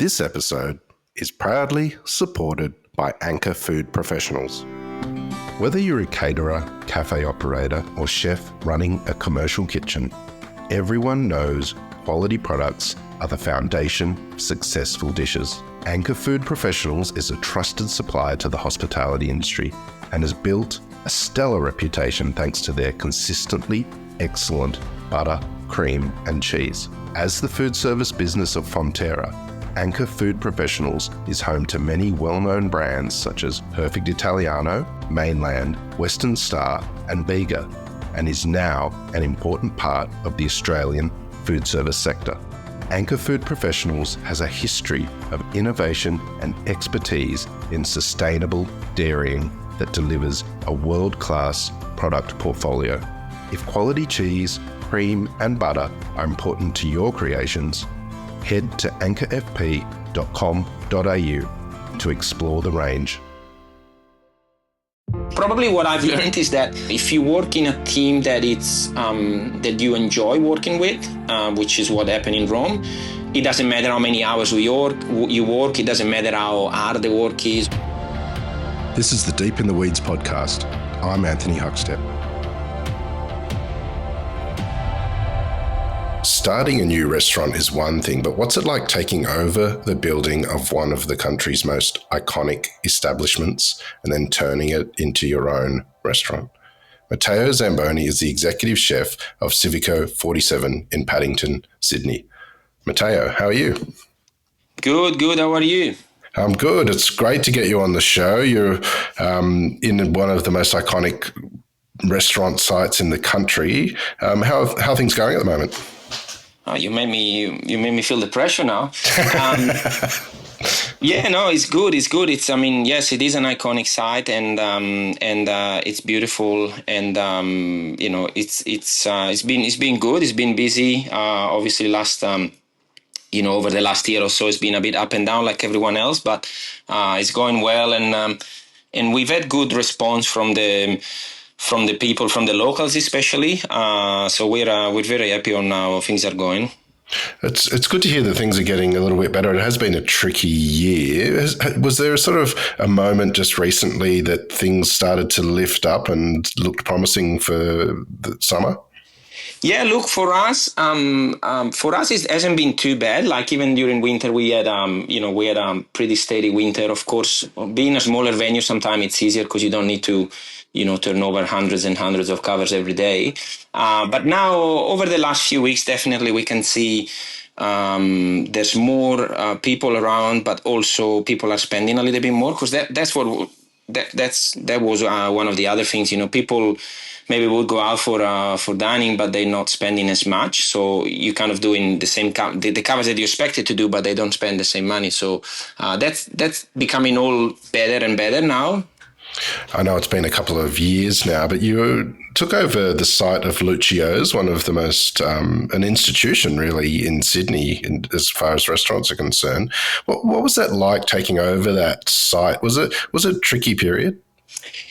This episode is proudly supported by Anchor Food Professionals. Whether you're a caterer, cafe operator, or chef running a commercial kitchen, everyone knows quality products are the foundation of successful dishes. Anchor Food Professionals is a trusted supplier to the hospitality industry and has built a stellar reputation thanks to their consistently excellent butter, cream, and cheese. As the food service business of Fonterra, Anchor Food Professionals is home to many well-known brands such as Perfect Italiano, Mainland, Western Star, and Bega, and is now an important part of the Australian food service sector. Anchor Food Professionals has a history of innovation and expertise in sustainable dairying that delivers a world-class product portfolio. If quality cheese, cream, and butter are important to your creations, head to anchorfp.com.au to explore the range. Probably what I've learned is that if you work in a team that that you enjoy working with, which is what happened in Rome, it doesn't matter how many hours you work, it doesn't matter how hard the work is. This is the Deep in the Weeds podcast. I'm Anthony Huckstep. Starting a new restaurant is one thing, but what's it like taking over the building of one of the country's most iconic establishments and then turning it into your own restaurant? Matteo Zamboni is the executive chef of Civico 47 in Paddington, Sydney. Matteo, how are you? Good. How are you? I'm good. It's great to get you on the show. You're in one of the most iconic restaurant sites in the country. How are things going at the moment? Oh, you made me feel the pressure now. Yeah, no, it's good. It's yes, it is an iconic site, and it's beautiful, and it's been good. It's been busy. Obviously, over the last year or so, it's been a bit up and down like everyone else, but it's going well, and we've had good response from the people, from the locals especially. So we're very happy on how things are going. It's good to hear that things are getting a little bit better. It has been a tricky year. Was there sort of a moment just recently that things started to lift up and looked promising for the summer? Yeah, look, for us, it hasn't been too bad. Like even during winter, we had pretty steady winter. Of course, being a smaller venue, sometimes it's easier because you don't need to, turn over hundreds and hundreds of covers every day. But now, over the last few weeks, definitely we can see there's more people around, but also people are spending a little bit more, because that was one of the other things. People maybe would go out for dining, but they're not spending as much. So you're kind of doing the same the covers that you expected to do, but they don't spend the same money. So that's becoming all better and better now. I know it's been a couple of years now, but you took over the site of Lucio's, one of the most, an institution really in Sydney as far as restaurants are concerned. What was that like, taking over that site? Was it a tricky period?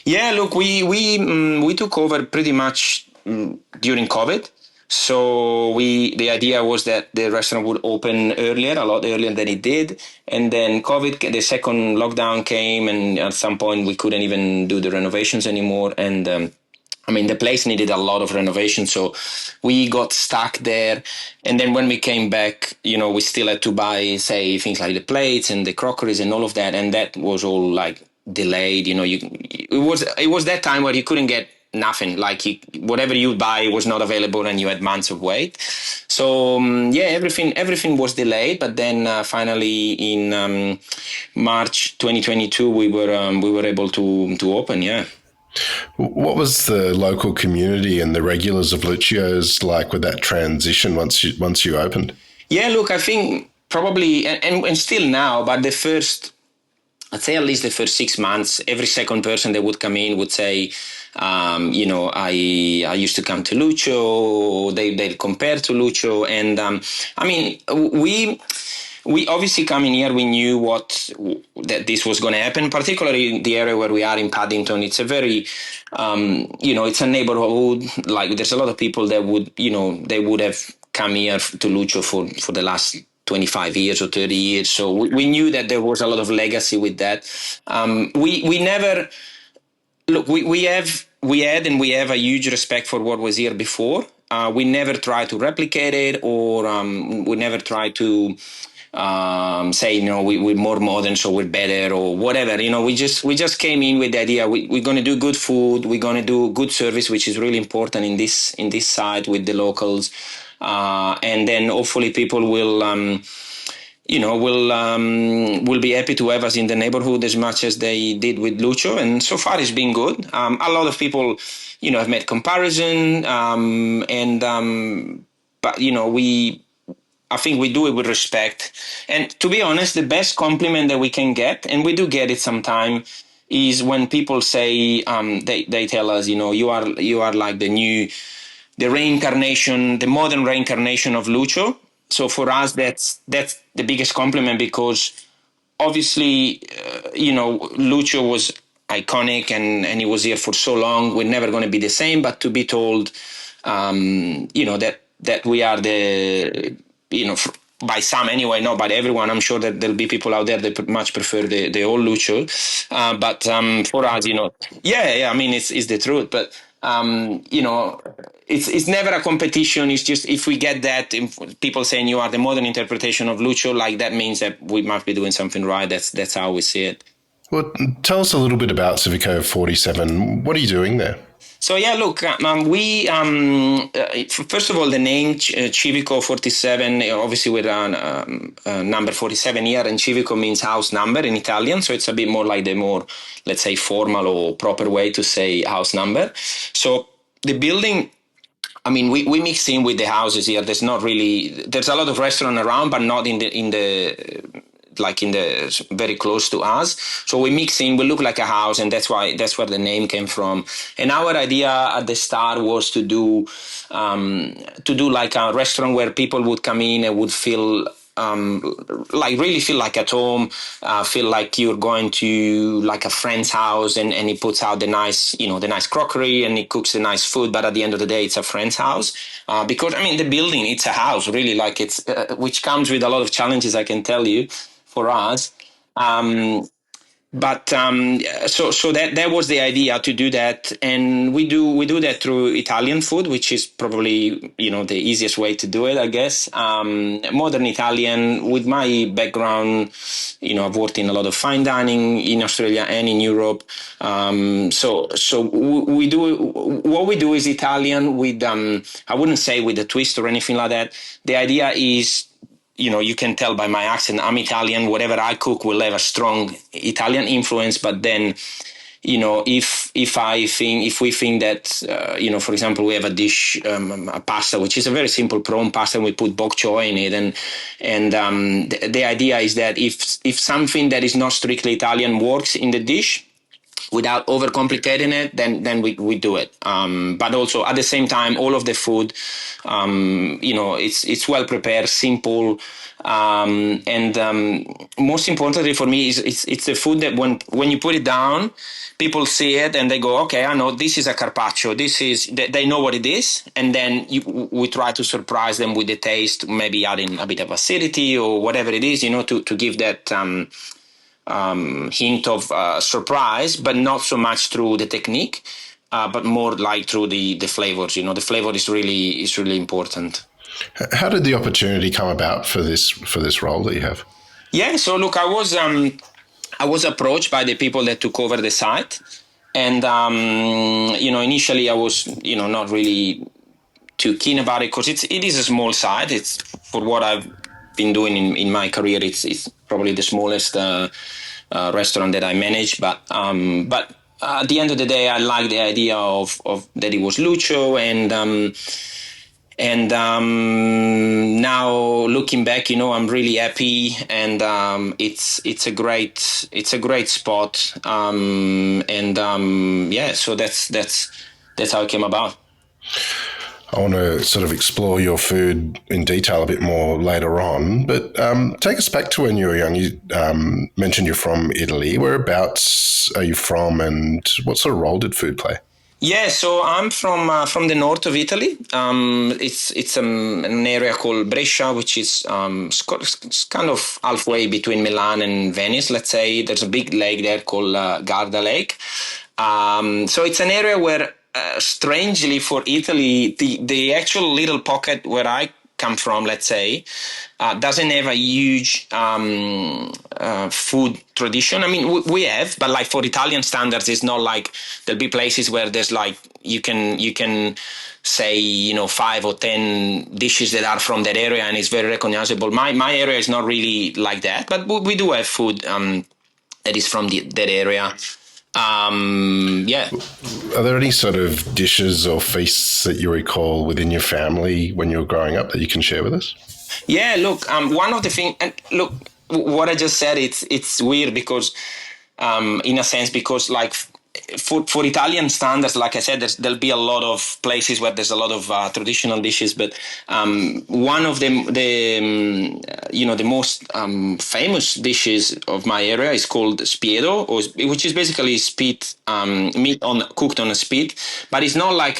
Yeah, look, we took over pretty much during COVID. So the idea was that the restaurant would open a lot earlier than it did. And then COVID, the second lockdown came, and at some point we couldn't even do the renovations anymore. And the place needed a lot of renovation. So we got stuck there. And then when we came back, we still had to buy, say, things like the plates and the crockeries and all of that. And that was all like delayed. It was that time where you couldn't get nothing, like whatever you buy was not available, and you had months of wait. So everything was delayed, but then finally in March 2022 we were able to open. Yeah. What was the local community and the regulars of Lucio's like with that transition once you opened? Yeah, look, I think probably and still now, but I'd say at least the first 6 months, every second person that would come in would say, I used to come to Lucio, they'll compare to Lucio. And we obviously coming here, we knew that this was going to happen, particularly in the area where we are in Paddington. It's a very, it's a neighborhood. Like there's a lot of people that would, they would have come here to Lucio for the last 25 years or 30 years. So we knew that there was a lot of legacy with that. We never look. We had and we have a huge respect for what was here before. We never try to replicate it, or we never try to say, we're more modern, so we're better or whatever. We just came in with the idea we're going to do good food, we're going to do good service, which is really important in this site with the locals, and then hopefully people will be happy to have us in the neighborhood as much as they did with Lucio, and so far it's been good. A lot of people, have made comparison, but I think we do it with respect. And to be honest, the best compliment that we can get, and we do get it sometimes, is when people say, they tell us, you are like the reincarnation, the modern reincarnation of Lucio. So for us, that's the biggest compliment, because obviously, Lucio was iconic and he was here for so long. We're never going to be the same, but to be told, that we are by some anyway, not by everyone. I'm sure that there'll be people out there that much prefer the old Lucio. But for us, I mean, it's the truth. But, it's never a competition. It's just, if we get that, people saying you are the modern interpretation of Lucio, like that means that we must be doing something right. That's how we see it. Well, tell us a little bit about Civico 47. What are you doing there? So look, we first of all, the name Civico 47. Obviously, we're on number 47 here, and Civico means house number in Italian. So it's a bit more like the more, let's say, formal or proper way to say house number. So the building, I mean, we mix in with the houses here. There's a lot of restaurant around, but not in the very close to us. So we mix in, we look like a house, and that's where the name came from. And our idea at the start was to do like a restaurant where people would come in and would feel really feel like at home, feel like you're going to like a friend's house, and he puts out the nice crockery, and he cooks the nice food, but at the end of the day, it's a friend's house. Because, I mean, the building, it's a house, really, like it's, which comes with a lot of challenges, I can tell you, for us. But so that was the idea, to do that, and we do that through Italian food, which is probably the easiest way to do it, I guess. Modern Italian. With my background, I've worked in a lot of fine dining in Australia and in Europe. So we do what we do is Italian with I wouldn't say with a twist or anything like that. The idea is, you can tell by my accent, I'm Italian. Whatever I cook will have a strong Italian influence. But then, if we think that, for example, we have a dish, a pasta, which is a very simple prawn pasta, and we put bok choy in it, and the idea is that if something that is not strictly Italian works in the dish, without overcomplicating it, then we do it. But also at the same time, all of the food, it's well prepared, simple, and most importantly for me is it's the food that when you put it down, people see it and they go, okay, I know this is a carpaccio. They know what it is, and then we try to surprise them with the taste, maybe adding a bit of acidity or whatever it is, to give that. Hint of surprise, but not so much through the technique, but more like through the flavors. The flavor is really important. How did the opportunity come about for this role that you have? Yeah, so look, I was approached by the people that took over the site, and initially I was not really too keen about it, because it is a small site. It's, for what I've been doing in my career, it's probably the smallest restaurant that I manage, but at the end of the day, I like the idea of that it was Lucio, and now looking back, I'm really happy, and it's a great spot, so that's how it came about. I want to sort of explore your food in detail a bit more later on, but take us back to when you were young. You mentioned you're from Italy. Whereabouts are you from, and what sort of role did food play? Yeah, so I'm from the north of Italy. It's an area called Brescia, which is it's kind of halfway between Milan and Venice. Let's say there's a big lake there called Garda Lake. So it's an area where, strangely for Italy, the actual little pocket where I come from, let's say, doesn't have a huge food tradition. I mean, we have, but like for Italian standards, it's not like there'll be places where there's like you can say, 5 or 10 dishes that are from that area, and it's very recognizable. My area is not really like that, but we do have food that is from that area. Yeah. Are there any sort of dishes or feasts that you recall within your family when you were growing up that you can share with us? Yeah, look, one of the things, and look, what I just said, it's weird because, in a sense, because like for Italian standards, like I said, there'll be a lot of places where there's a lot of traditional dishes, but one of the most famous dishes of my area is called spiedo, which is basically spit meat cooked on a spit, but it's not like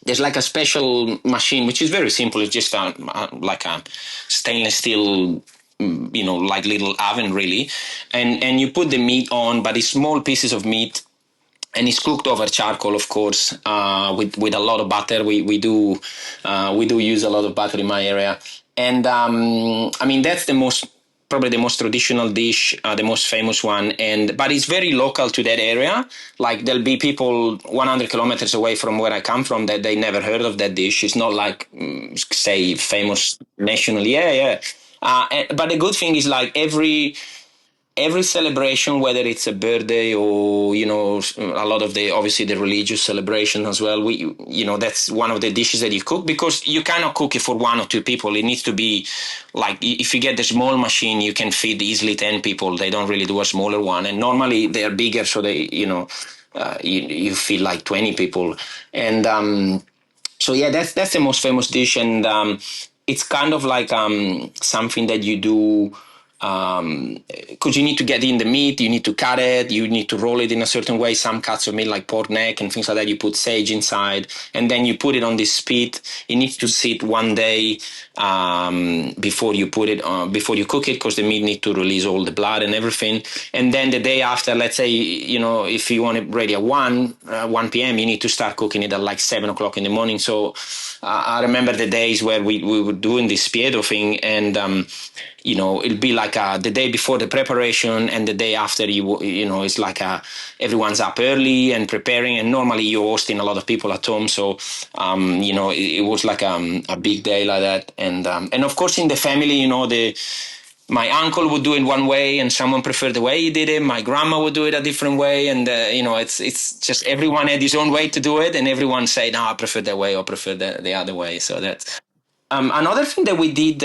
there's like a special machine which is very simple. It's just like a stainless steel, like little oven really, and you put the meat on, but it's small pieces of meat, and it's cooked over charcoal, of course, with a lot of butter. We do use a lot of butter in my area, and I mean that's probably the most traditional dish, the most famous one, and but it's very local to that area. Like there'll be people 100 kilometers away from where I come from that they never heard of that dish. It's not like say famous nationally. Yeah, yeah. But the good thing is like every celebration, whether it's a birthday or a lot of the obviously the religious celebration as well, that's one of the dishes that you cook, because you cannot cook it for 1 or 2 people. It needs to be like, if you get the small machine, you can feed easily 10 people. They don't really do a smaller one, and normally they are bigger, so they you feed like 20 people. And so yeah, that's the most famous dish, and it's kind of like something that you do because you need to get in the meat, you need to cut it, you need to roll it in a certain way. Some cuts of meat, like pork neck and things like that, you put sage inside, and then you put it on this spit. It needs to sit one day before you put it on, before you cook it, because the meat needs to release all the blood and everything. And then the day after, let's say, if you want it ready at 1 p.m., you need to start cooking it at like 7 o'clock in the morning. So I remember the days where we were doing this spiedo thing, and it'll be like the day before the preparation, and the day after it's like everyone's up early and preparing, and normally you're hosting a lot of people at home, so it was like a big day like that. And of course in the family, my uncle would do it one way, and someone preferred the way he did it. My grandma would do it a different way, and it's just everyone had his own way to do it, and everyone said, "No, I prefer that way, or prefer the other way." So that's another thing that we did.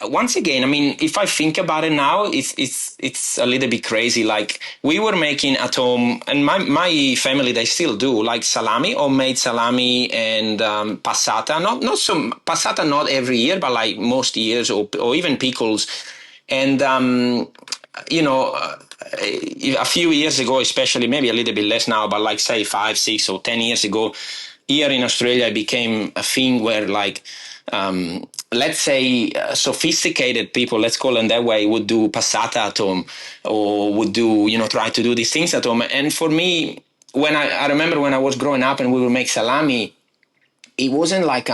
Once again, I mean, if I think about it now, it's a little bit crazy. Like we were making at home, and my family, they still do, like salami, homemade salami, and passata. Not so passata, not every year, but like most years, or even pickles. And a few years ago, especially, maybe a little bit less now, but like say 5, 6, or 10 years ago, here in Australia, it became a thing where like let's say sophisticated people, let's call them that way, would do passata at home, or would do try to do these things at home. And for me, when I remember when I was growing up and we would make salami, it wasn't like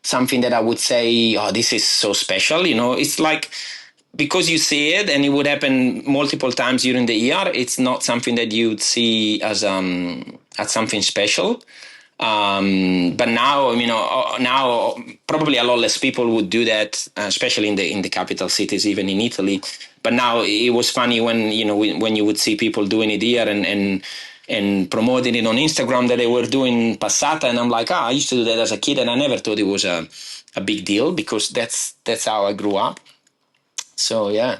something that I would say, oh, this is so special. It's like, because you see it and it would happen multiple times during the year, it's not something that you'd see as something special. But now, now probably a lot less people would do that, especially in the capital cities, even in Italy. But now it was funny when when you would see people doing it here, and promoting it on Instagram, that they were doing passata, and I'm like, I used to do that as a kid, and I never thought it was a big deal, because that's how I grew up. So yeah.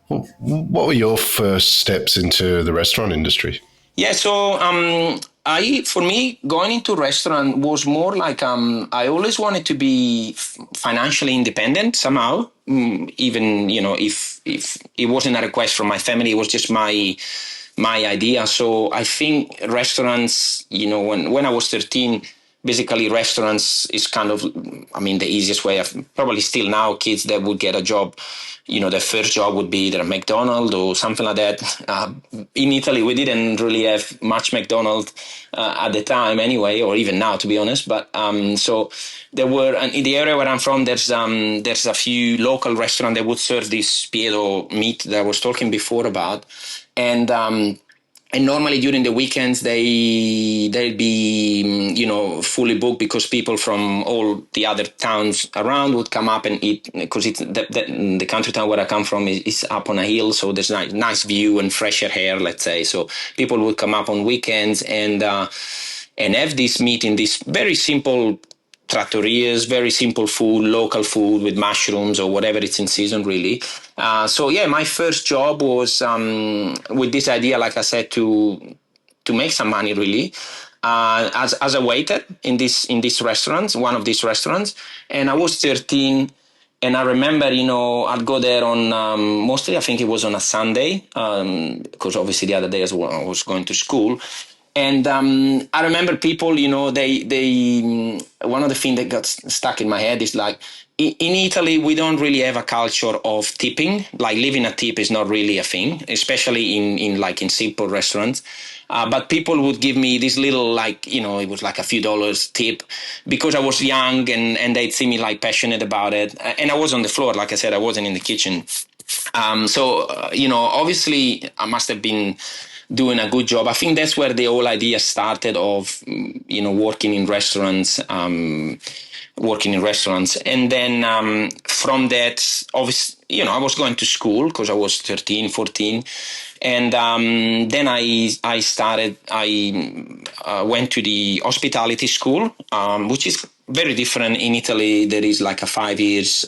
Well, what were your first steps into the restaurant industry? Yeah, so for me, going into restaurant was more like I always wanted to be financially independent somehow. Even if it wasn't a request from my family, it was just my my idea. So I think restaurants, when I was 13, basically restaurants is kind of, the easiest way of, probably still now, kids that would get a job, their first job would be either a McDonald's or something like that. In Italy, we didn't really have much McDonald's at the time anyway, or even now, to be honest. But so there were, and in the area where I'm from, there's a few local restaurants that would serve this pedo meat that I was talking before about. And normally during the weekends they'll be fully booked, because people from all the other towns around would come up and eat, because it's the country town where I come from is up on a hill, so there's nice view and fresher air, let's say. So people would come up on weekends and have this meat in this very simple trattorias, very simple food, local food with mushrooms or whatever it's in season, really. So yeah, my first job was with this idea, like I said, to make some money, really, as a waiter in this restaurant, one of these restaurants. And I was 13. And I remember, I'd go there on mostly, I think it was on a Sunday, because obviously the other days I was going to school. And I remember people, they one of the things that got stuck in my head is like, in Italy, we don't really have a culture of tipping. Like, leaving a tip is not really a thing, especially in simple restaurants. But people would give me this little, it was like a few dollars tip, because I was young and they'd see me like passionate about it. And I was on the floor, like I said, I wasn't in the kitchen. Obviously I must have been doing a good job. I think that's where the whole idea started of, working in restaurants. And then from that, obviously, I was going to school because I was 13, 14. And then I went to the hospitality school, which is very different in Italy. There is like a 5 years,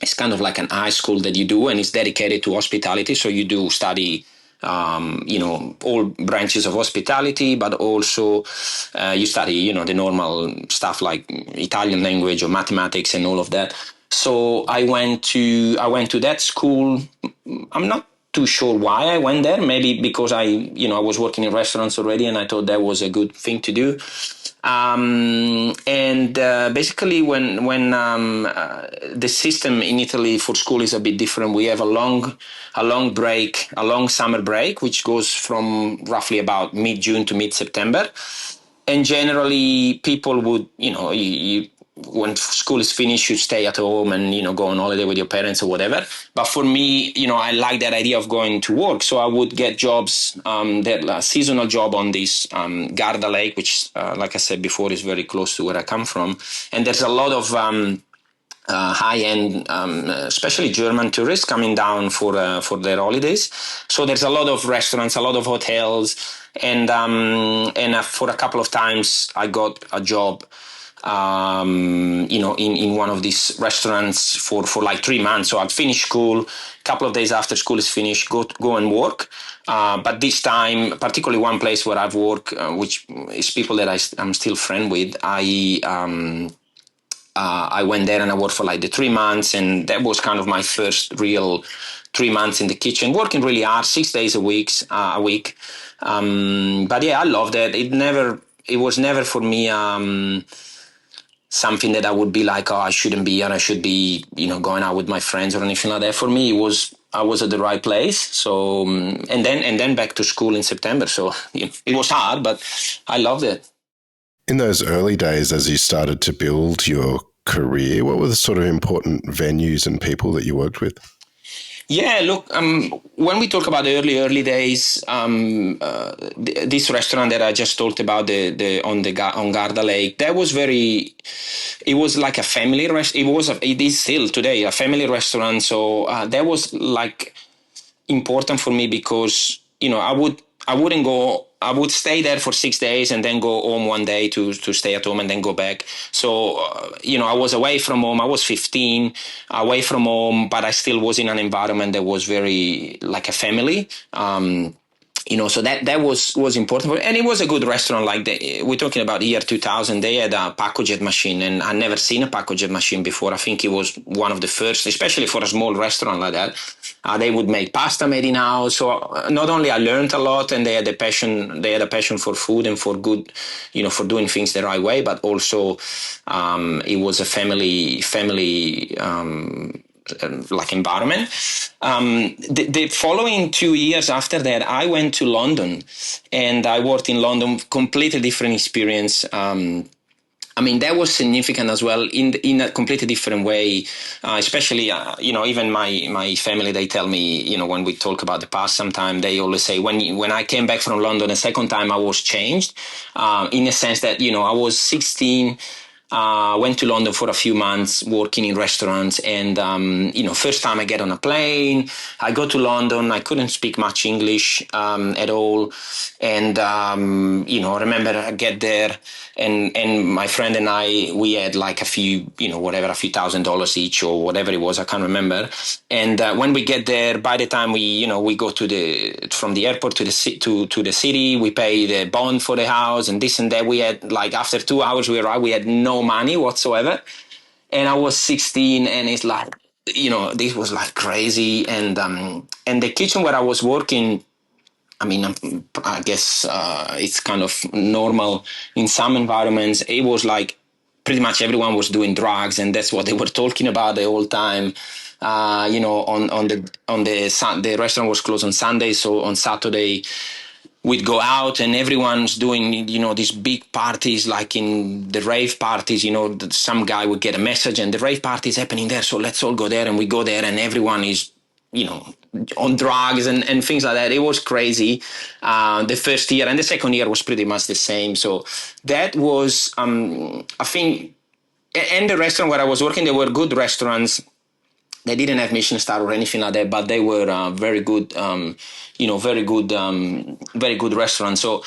it's kind of like an high school that you do, and it's dedicated to hospitality. So you do study all branches of hospitality, but also you study, the normal stuff like Italian language or mathematics and all of that. So I went to that school. I'm not too sure why I went there. Maybe because I was working in restaurants already, and I thought that was a good thing to do. Basically, when the system in Italy for school is a bit different, we have a long summer break, which goes from roughly about mid-June to mid-September. And generally, people would, when school is finished, you stay at home and, go on holiday with your parents or whatever. But for me, I like that idea of going to work. So I would get jobs, that seasonal job on this Garda Lake, which, like I said before, is very close to where I come from. And there's a lot of high-end, especially German tourists coming down for their holidays. So there's a lot of restaurants, a lot of hotels, and for a couple of times I got a job, in one of these restaurants for like 3 months. So I'd finish school, a couple of days after school is finished, go and work. But this time, particularly one place where I've worked, which is people that I'm still friend with, I went there and I worked for like the 3 months, and that was kind of my first real 3 months in the kitchen, working really hard, 6 days a week. But yeah, I loved it. It was never for me something that I would be like, oh, I shouldn't be, and I should be, going out with my friends or anything like that. For me, I was at the right place. So, and then back to school in September. So it was hard, but I loved it. In those early days, as you started to build your career, what were the sort of important venues and people that you worked with? Yeah, look, when we talk about the early days, this restaurant that I just talked about, on Garda Lake, it was like a family restaurant. It is still today a family restaurant. So that was like important for me, because I would stay there for 6 days and then go home one day to stay at home and then go back. So, I was away from home. I was 15, away from home, but I still was in an environment that was very like a family. So that was important, and it was a good restaurant. Like we're talking about the year 2000, they had a pacojet machine, and I never seen a pacojet machine before. I think it was one of the first, especially for a small restaurant like that. They would make pasta made in house. So not only I learned a lot, and they had a passion for food and for good, for doing things the right way, but also it was a family. Like environment. The following 2 years after that, I went to London, and I worked in London. Completely different experience. That was significant as well in a completely different way. Especially, even my family, they tell me, when we talk about the past, sometimes they always say when I came back from London the second time, I was changed, in a sense that I was 16. Went to London for a few months working in restaurants, and first time I get on a plane, I go to London. I couldn't speak much English at all, and I remember I get there, and my friend and I, we had like a few $1,000 each or whatever it was, I can't remember. And when we get there, by the time we go from the airport to the city, we pay the bond for the house and this and that. We had, like, after 2 hours we arrived, we had no money whatsoever, and I was 16, and it's like, this was like crazy. And the kitchen where I was working, I guess it's kind of normal in some environments. It was like pretty much everyone was doing drugs, and that's what they were talking about the whole time. The restaurant was closed on Sunday, so on Saturday we'd go out, and everyone's doing these big parties, like in the rave parties. Some guy would get a message, and the rave party is happening there, so let's all go there. And we go there, and everyone is on drugs and things like that. It was crazy. The first year, and the second year was pretty much the same. So that was, I think, and the restaurant where I was working, they were good restaurants. They didn't have Michelin star or anything like that, but they were very good, very good restaurants. So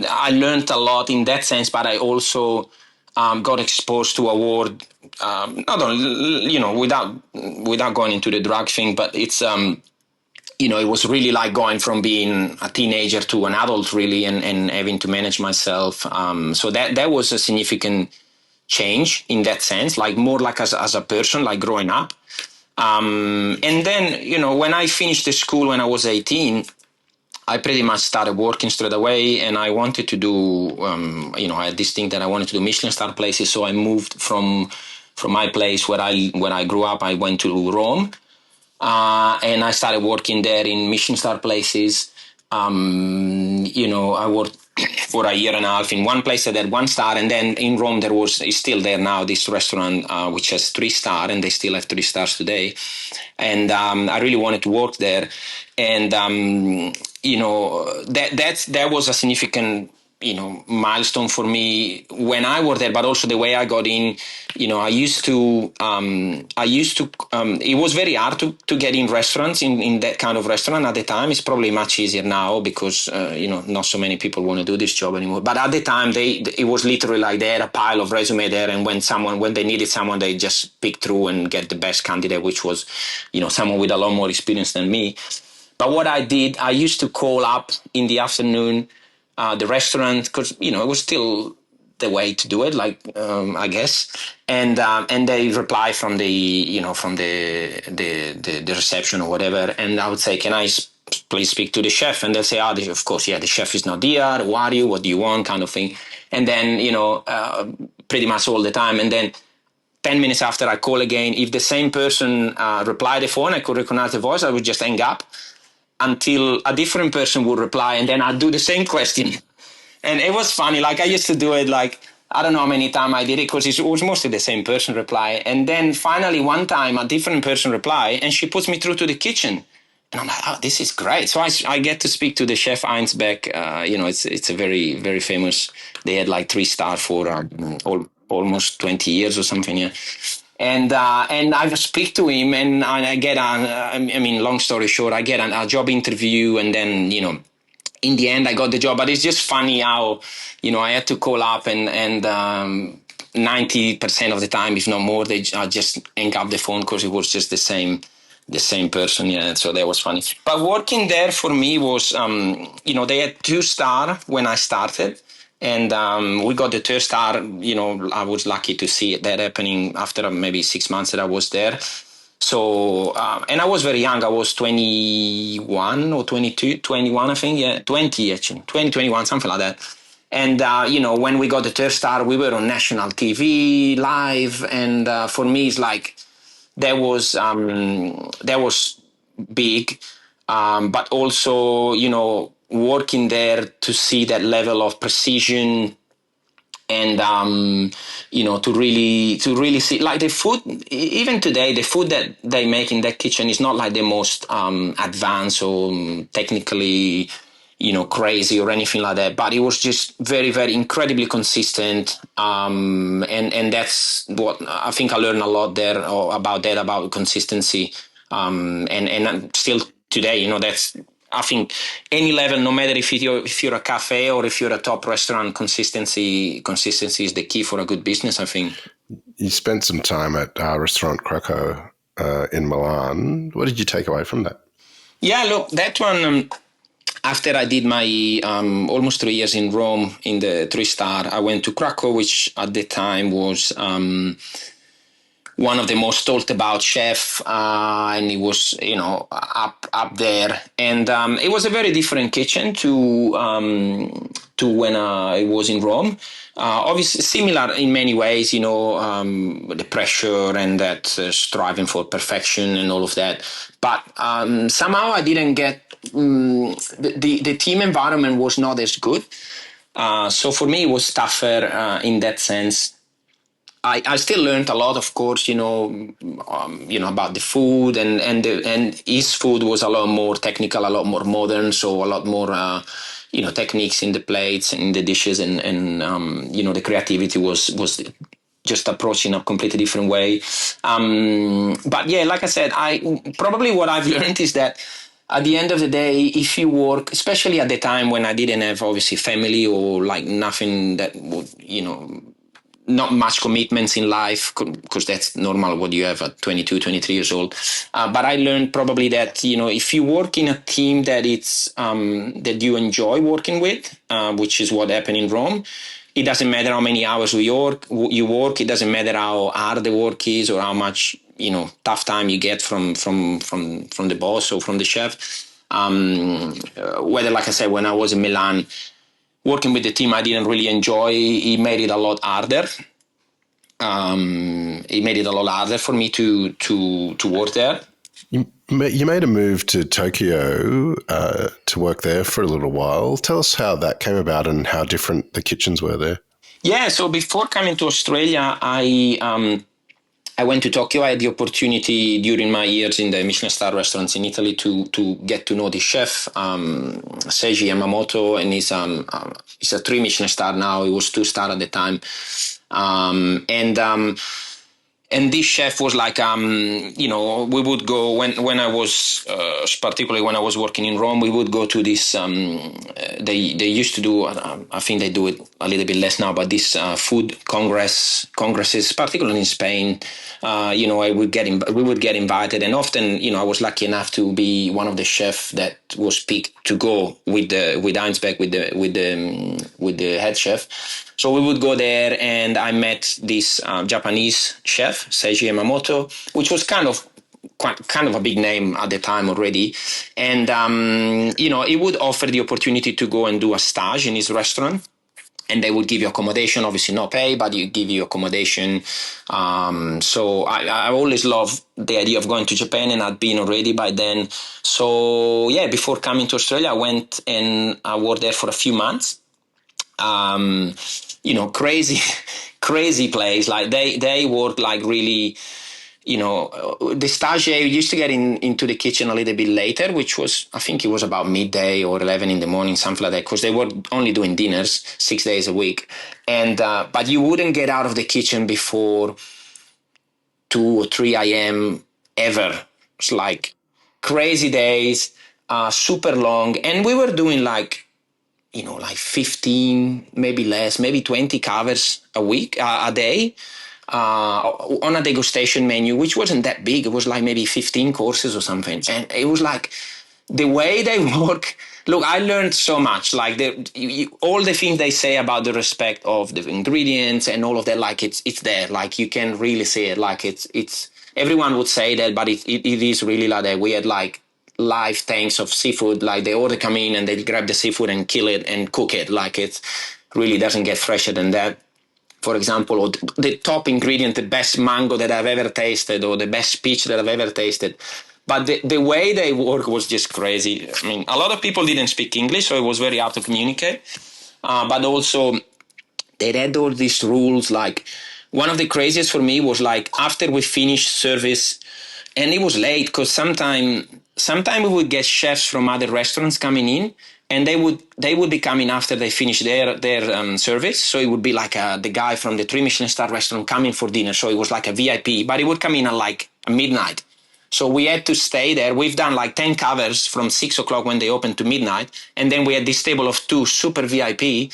I learned a lot in that sense, but I also got exposed to a world, not only, without going into the drug thing, but it's, it was really like going from being a teenager to an adult, really, and having to manage myself. So that was a significant change in that sense, like more like as a person, like growing up. And then, when I finished the school when I was 18, I pretty much started working straight away, and I wanted to do, I had this thing that I wanted to do Michelin star places. So I moved from my place where I grew up. I went to Rome, and I started working there in Michelin star places. I worked for a year and a half in one place that had 1 star, and then in Rome it's still there now, this restaurant which has 3 star, and they still have 3 stars today. And I really wanted to work there, and that was a significant milestone for me when I worked there, but also the way I got in. I used to it was very hard to get in restaurants, in that kind of restaurant at the time. It's probably much easier now because not so many people want to do this job anymore, but at the time it was literally like they had a pile of resume there, and when they needed someone, they just pick through and get the best candidate, which was someone with a lot more experience than me. But what I did, I used to call up in the afternoon the restaurant, because it was still the way to do it, I guess, and they reply from the reception or whatever, and I would say, can I please speak to the chef? And they'll say, of course, the chef is not here. Who are you? What do you want? Kind of thing. And then pretty much all the time, and then 10 minutes after I call again, if the same person replied the phone, I could recognize the voice. I would just hang up until a different person would reply, and then I'd do the same question. And it was funny. Like, I used to do it, like, I don't know how many times I did it, because it was mostly the same person reply. And then finally one time a different person reply, and she puts me through to the kitchen. And I'm like, oh, this is great. So I get to speak to the chef Heinz Beck. It's a very, very famous. They had like 3 stars for almost 20 years or something. Yeah. And I speak to him, and I get long story short, I get a job interview, and then, in the end I got the job. But it's just funny how, I had to call up, and 90% of the time, if not more, I just hang up the phone, because it was just the the same person. Yeah, so that was funny. But working there for me was, they had 2 star when I started. And we got the 3rd star. I was lucky to see that happening after maybe 6 months that I was there. So, and I was very young. I was 21 or 22, 21, I think. Yeah, 20 actually, 20, 21, something like that. And, when we got the 3rd star, we were on national TV live. And for me, it's like that was big. But also, working there to see that level of precision and to really see like the food. Even today the food that they make in that kitchen is not like the most advanced or technically crazy or anything like that, but it was just very, very incredibly consistent. And that's what I think I learned a lot there about consistency. And still today, that's, I think, any level, no matter if you're a cafe or if you're a top restaurant, consistency is the key for a good business, I think. You spent some time at Restaurant Krakow in Milan. What did you take away from that? Yeah, look, that one. After I did my almost 3 years in Rome in the 3-star, I went to Krakow, which at the time was one of the most talked about chef, and it was up there, and it was a very different kitchen to when I was in Rome. Obviously similar in many ways, the pressure and that striving for perfection and all of that, but somehow I didn't get the team environment was not as good. So for me it was tougher in that sense. I still learned a lot, of course, about the food, and his food was a lot more technical, a lot more modern, so a lot more, techniques in the plates, in the dishes, and the creativity was just approached in a completely different way. But yeah, like I said, what I've learned is that at the end of the day, if you work, especially at the time when I didn't have obviously family or like nothing that would, not much commitments in life, because that's normal what you have at 22, 23 years old. But I learned probably that, if you work in a team that that you enjoy working with, which is what happened in Rome, it doesn't matter how many hours you work. It doesn't matter how hard the work is or how much, tough time you get from the boss or from the chef. Whether, like I said, when I was in Milan, working with the team I didn't really enjoy, it made it a lot harder. It made it a lot harder for me to work there. You made a move to Tokyo to work there for a little while. Tell us how that came about and how different the kitchens were there. Yeah, so before coming to Australia, I went to Tokyo. I had the opportunity during my years in the Michelin star restaurants in Italy to get to know the chef, Seiji Yamamoto, and he's a 3 Michelin star now. He was 2-star at the time. And this chef was like, we would go when I was, particularly when I was working in Rome, we would go to this, they used to do, I think they do it a little bit less now, but this food congresses, particularly in Spain, we would get invited, and often, I was lucky enough to be one of the chefs that was picked to go with Heinsberg, with the head chef. So we would go there, and I met this Japanese chef, Seiji Yamamoto, which was kind of a big name at the time already. And, he would offer the opportunity to go and do a stage in his restaurant. And they would give you accommodation, obviously no pay, but you give you accommodation. So I always loved the idea of going to Japan, and I'd been already by then. So yeah, before coming to Australia, I went and I worked there for a few months. Crazy place. Like they work like really, the stagiaire used to get into the kitchen a little bit later, which was, I think it was about midday or 11 in the morning, something like that, because they were only doing dinners 6 days a week. And, but you wouldn't get out of the kitchen before 2 or 3 a.m. ever. It's like crazy days, super long. And we were doing like 15, maybe less, maybe 20 covers a day. on a degustation menu, which wasn't that big. It was like maybe 15 courses or something. And it was like the way they work. Look, I learned so much. Like all the things they say about the respect of the ingredients and all of that, like it's there. Like you can really see it. Like it's everyone would say that, but it is really like that. We had like live tanks of seafood. Like they order come in and they grab the seafood and kill it and cook it. Like it really doesn't get fresher than that. For example, or the top ingredient, the best mango that I've ever tasted, or the best peach that I've ever tasted. But the way they work was just crazy. I mean, a lot of people didn't speak English, so it was very hard to communicate. But also, they had all these rules. Like, one of the craziest for me was like after we finished service, and it was late because sometime we would get chefs from other restaurants coming in, and they would be coming after they finish their service. So it would be like the guy from the 3 Michelin star restaurant coming for dinner. So it was like a VIP, but it would come in at like midnight. So we had to stay there. We've done like 10 covers from 6 o'clock when they opened to midnight. And then we had this table of 2 super VIP,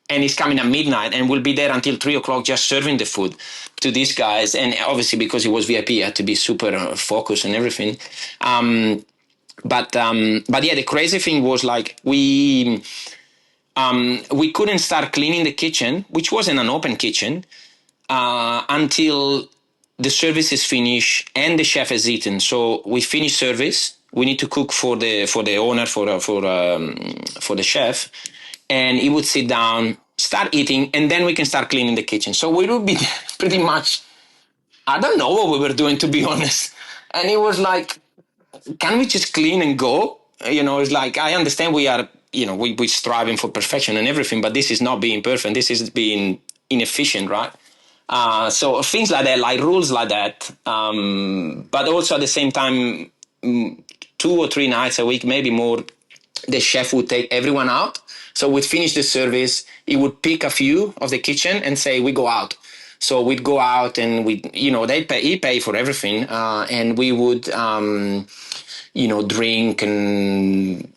and he's coming at midnight, and we'll be there until 3 o'clock just serving the food to these guys. And obviously because he was VIP, he had to be super focused and everything. But yeah, the crazy thing was like we couldn't start cleaning the kitchen, which wasn't an open kitchen, until the service is finished and the chef has eaten. So we finish service. We need to cook for the owner, for the chef, and he would sit down, start eating, and then we can start cleaning the kitchen. So we would be pretty much, I don't know what we were doing, to be honest. And it was like, can we just clean and go? It's like, I understand we are, we're striving for perfection and everything, but this is not being perfect. This is being inefficient, right? So things like that, like rules like that. But also at the same time, 2 or 3 nights a week, maybe more, the chef would take everyone out. So we'd finish the service. He would pick a few of the kitchen and say, we go out. So we'd go out and he'd pay for everything. And we would, drink and,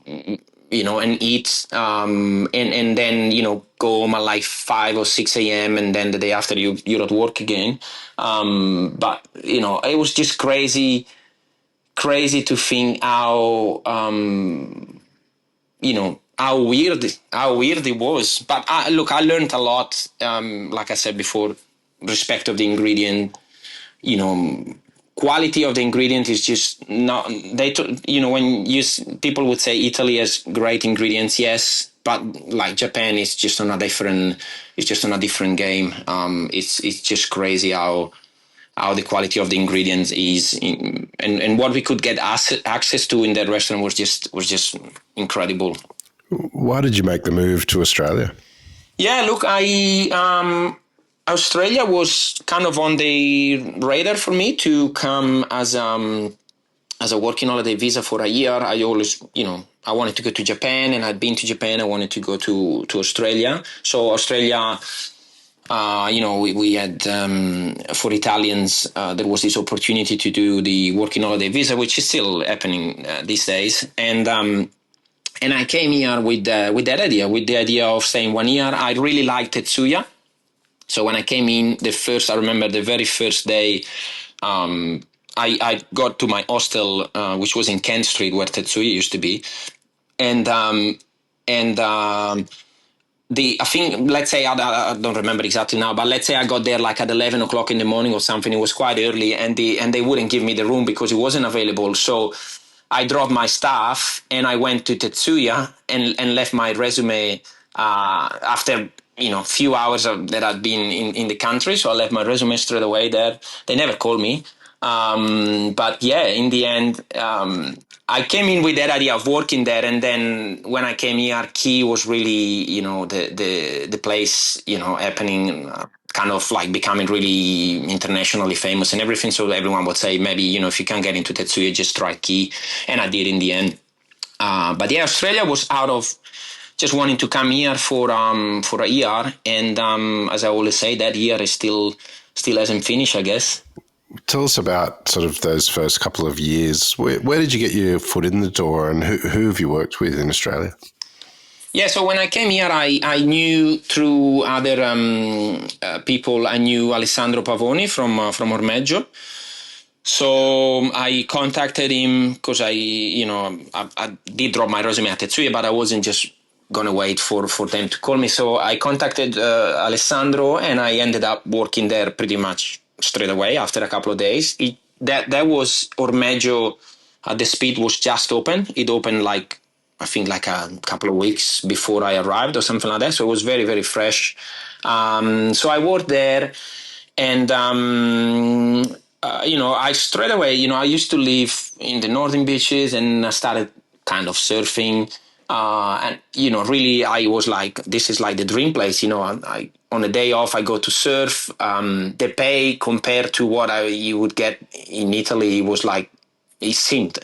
and eat. And then, go home at like 5 or 6 a.m. And then the day after you're at work again. But, it was just crazy to think how, how weird it was. But I learned a lot. Like I said before, respect of the ingredient, quality of the ingredient is just not, when people would say Italy has great ingredients, yes, but like Japan is just on a different game. It's just crazy how the quality of the ingredients is, and what we could get access to in that restaurant was just incredible. Why did you make the move to Australia? Yeah, look, Australia was kind of on the radar for me to come as a working holiday visa for a year. I always, I wanted to go to Japan, and I'd been to Japan. I wanted to go to Australia. So Australia, we had, for Italians, there was this opportunity to do the working holiday visa, which is still happening these days. And I came here with that idea, with the idea of staying 1 year. I really liked Tetsuya. So when I came in, I remember the very first day, I got to my hostel, which was in Kent Street, where Tetsuya used to be. I think, let's say, I don't remember exactly now, but let's say I got there like at 11 o'clock in the morning or something. It was quite early, and they wouldn't give me the room because it wasn't available. So I dropped my stuff and I went to Tetsuya and left my resume after few hours that I'd been in the country. So I left my resume straight away there. They never called me. But yeah, in the end, I came in with that idea of working there. And then when I came here, Key was really, the place, happening, kind of like becoming really internationally famous and everything. So everyone would say, maybe, if you can't get into Tetsuya, just try Key. And I did in the end. But yeah, Australia was out of just wanting to come here for a year. And as I always say, that year is still hasn't finished, I guess. Tell us about sort of those first couple of years. Where did you get your foot in the door, and who have you worked with in Australia? Yeah, so when I came here, I knew through other people, I knew Alessandro Pavoni from Ormeggio. So I contacted him because I did drop my resume at Tetsuya, but I wasn't just going to wait for them to call me. So I contacted Alessandro, and I ended up working there pretty much straight away after a couple of days. That was Ormeggio. The speed was just open. It opened like I think like a couple of weeks before I arrived or something like that. So it was very, very fresh. So I worked there and, I straight away, I used to live in the northern beaches and I started kind of surfing. Really, I was like, this is like the dream place. I on a day off, I go to surf. The pay compared to what you would get in Italy was like it seemed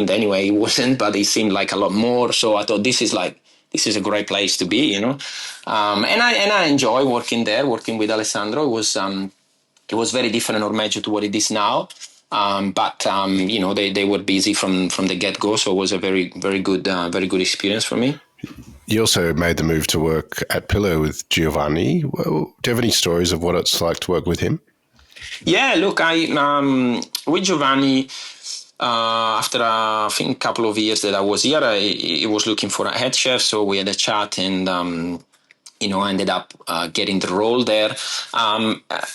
anyway, it wasn't, but it seemed like a lot more. So I thought this is a great place to be. And I enjoy working there, working with Alessandro. It was very different in Ormeggio to what it is now. But they were busy from the get go, so it was a very good experience for me. You also made the move to work at Pillow with Giovanni. Well, do you have any stories of what it's like to work with him? Yeah, look, I with Giovanni. After I think a couple of years that I was here, I was looking for a head chef, so we had a chat, and I ended up getting the role there.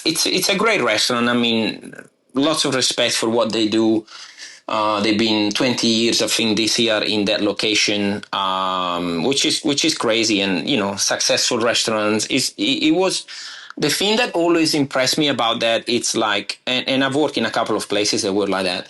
It's a great restaurant. I mean, lots of respect for what they do. They've been 20 years, I think, this year in that location, which is crazy. And successful restaurants. It was the thing that always impressed me about that. It's like, and I've worked in a couple of places that were like that.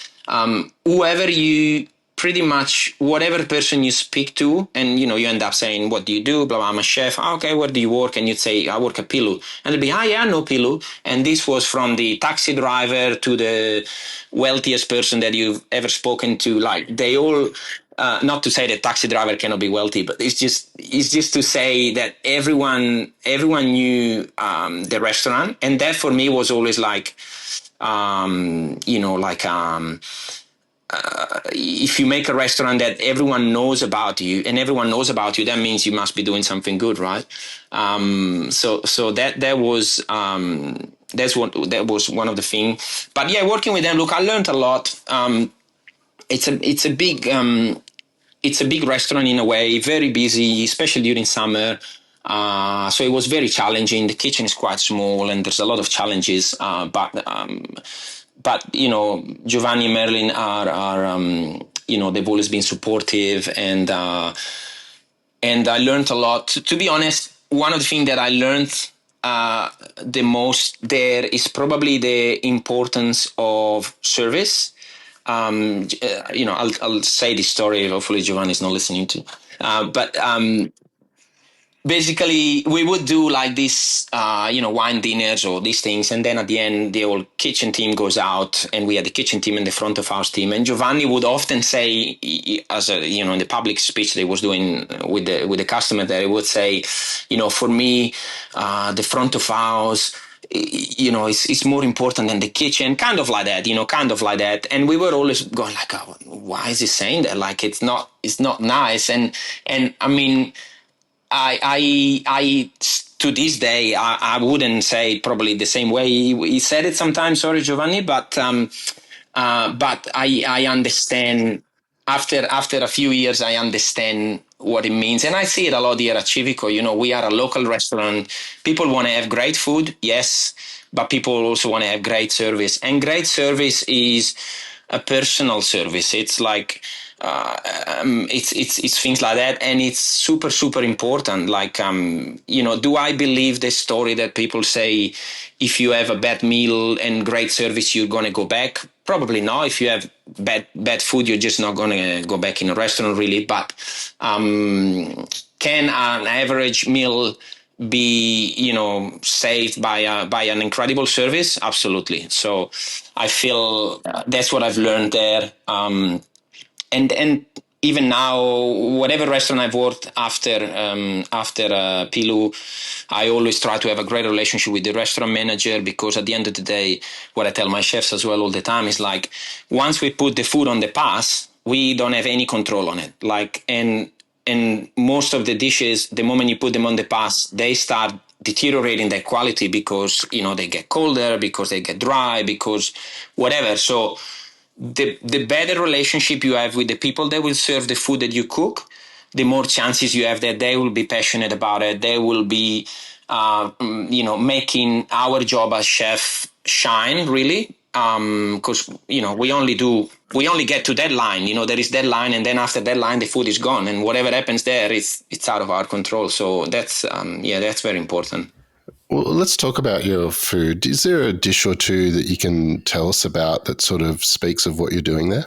Whoever you pretty much whatever person you speak to, and you end up saying, what do you do, blah, blah, I'm a chef. Okay, where do you work? And you'd say, I work at Pilu, and they'd be, yeah, I know Pilu. And this was from the taxi driver to the wealthiest person that you've ever spoken to. Like, they all not to say that taxi driver cannot be wealthy, but it's just to say that everyone knew the restaurant. And that for me was always like if you make a restaurant that everyone knows about you, and everyone knows about you, that means you must be doing something good, right? So that was that was one of the things. But yeah, working with them, look, I learned a lot. It's a big restaurant in a way, very busy, especially during summer. So it was very challenging. The kitchen is quite small, and there's a lot of challenges. But Giovanni and Merlin are they've always been supportive, and I learned a lot. To be honest, one of the things that I learned the most there is probably the importance of service. I'll say this story. Hopefully, Giovanni's not listening to. But basically, we would do like this, wine dinners or these things, and then at the end, the whole kitchen team goes out, and we had the kitchen team and the front of house team. And Giovanni would often say, in the public speech they was doing with the customer, that he would say, for me, the front of house, it's more important than the kitchen, kind of like that. And we were always going like, oh, why is he saying that? Like, it's not nice. And I mean, I to this day, I wouldn't say it probably the same way he said it sometimes. Sorry, Giovanni, but I understand. After a few years, I understand what it means, and I see it a lot here at Civico. We are a local restaurant. People want to have great food, yes, but people also want to have great service, and great service is a personal service. It's like it's things like that, and it's super super important. Like do I believe the story that people say if you have a bad meal and great service you're gonna go back? Probably not. If you have bad food, you're just not gonna go back in a restaurant, really. But can an average meal be saved by an incredible service? Absolutely. So I feel that's what I've learned there. And even now, whatever restaurant I've worked after Pilu, I always try to have a great relationship with the restaurant manager, because at the end of the day, what I tell my chefs as well all the time is like, once we put the food on the pass, we don't have any control on it. Like, and and most of the dishes, the moment you put them on the pass, they start deteriorating their quality because, they get colder, because they get dry, because whatever. So the better relationship you have with the people that will serve the food that you cook, the more chances you have that they will be passionate about it. They will be, making our job as chef shine, really. Because, we only get to that line. There is that line, and then after that line, the food is gone. And whatever happens there, it's out of our control. So that's very important. Well, let's talk about your food. Is there a dish or two that you can tell us about that sort of speaks of what you're doing there?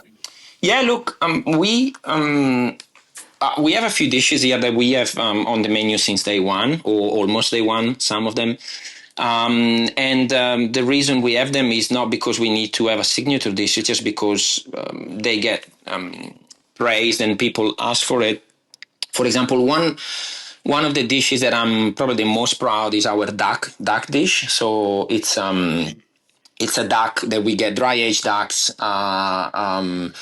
Yeah, look, we have a few dishes here that we have on the menu since day one, or almost day one, some of them. The reason we have them is not because we need to have a signature dish, it's just because they get praised and people ask for it. For example, one of the dishes that I'm probably the most proud is our duck dish. So it's a duck that we get dry aged ducks, and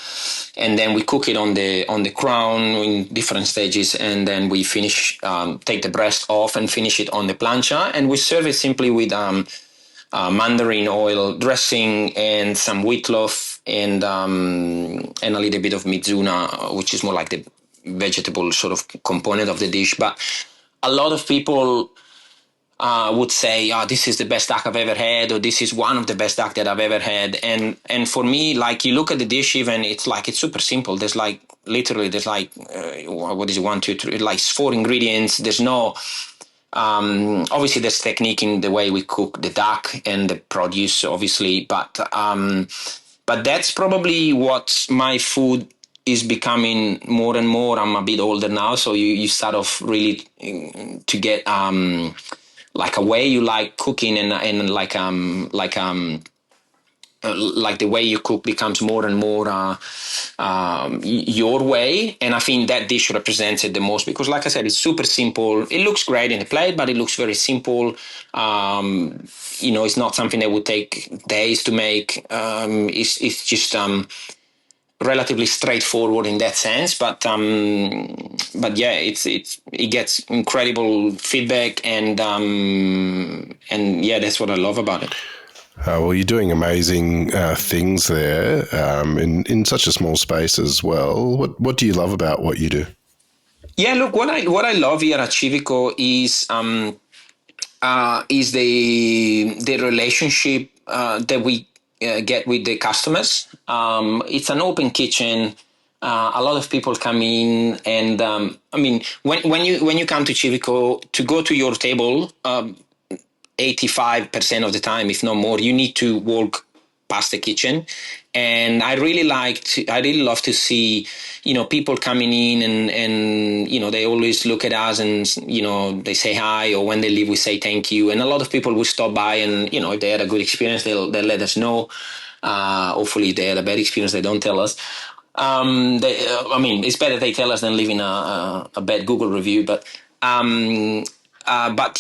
then we cook it on the crown in different stages, and then we finish, take the breast off and finish it on the plancha, and we serve it simply with mandarin oil dressing and some wheat loaf and a little bit of mizuna, which is more like the vegetable sort of component of the dish. But a lot of people would say, this is the best duck I've ever had, or this is one of the best duck that I've ever had. And for me, like, you look at the dish, even it's super simple. There's what is it, 1, 2, 3, like 4 ingredients. There's no, obviously there's technique in the way we cook the duck and the produce, obviously, but that's probably what my food is becoming more and more. I'm a bit older now, so you start off really to get like a way you like cooking, and like the way you cook becomes more and more your way. And I think that dish represents it the most, because, like I said, it's super simple. It looks great in the plate, but it looks very simple. It's not something that would take days to make. It's just relatively straightforward in that sense, but yeah, it gets incredible feedback, and yeah, that's what I love about it. Well, you're doing amazing things there in such a small space as well. What do you love about what you do? Yeah, look, what I love here at Civico is the relationship that we get with the customers. It's an open kitchen. A lot of people come in, and when you come to Civico, to go to your table, 85% of the time, if not more, you need to walk past the kitchen. And I really love to see, people coming in, and they always look at us, and, they say hi, or when they leave, we say thank you. And a lot of people will stop by, and, if they had a good experience, they'll let us know. Hopefully if they had a bad experience, they don't tell us. It's better they tell us than leaving a bad Google review, but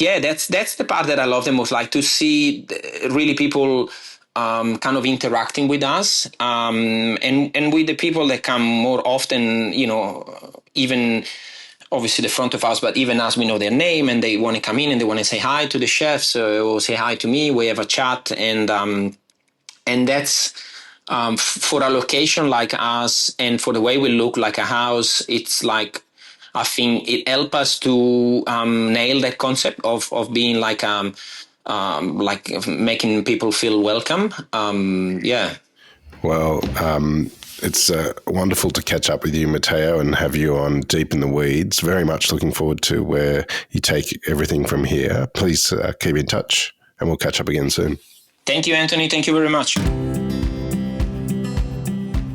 yeah, that's the part that I love the most, like to see really people kind of interacting with us, and with the people that come more often, even obviously the front of house, but even as we know their name, and they want to come in and they want to say hi to the chefs, or say hi to me, we have a chat, and that's for a location like us, and for the way we look like a house, it's like, I think it helps us to nail that concept of being like making people feel welcome. Yeah. Well, it's wonderful to catch up with you, Matteo, and have you on Deep in the Weeds. Very much looking forward to where you take everything from here. Please keep in touch, and we'll catch up again soon. Thank you, Anthony. Thank you very much.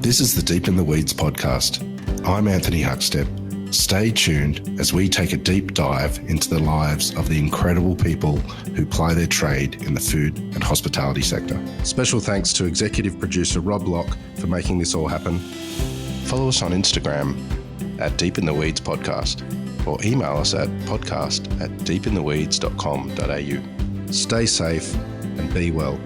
This is the Deep in the Weeds podcast. I'm Anthony Huckstep. Stay tuned as we take a deep dive into the lives of the incredible people who ply their trade in the food and hospitality sector. Special thanks to executive producer Rob Locke for making this all happen. Follow us on Instagram at Deep in the Weeds Podcast, or email us at podcast@deepintheweeds.com.au. Stay safe and be well.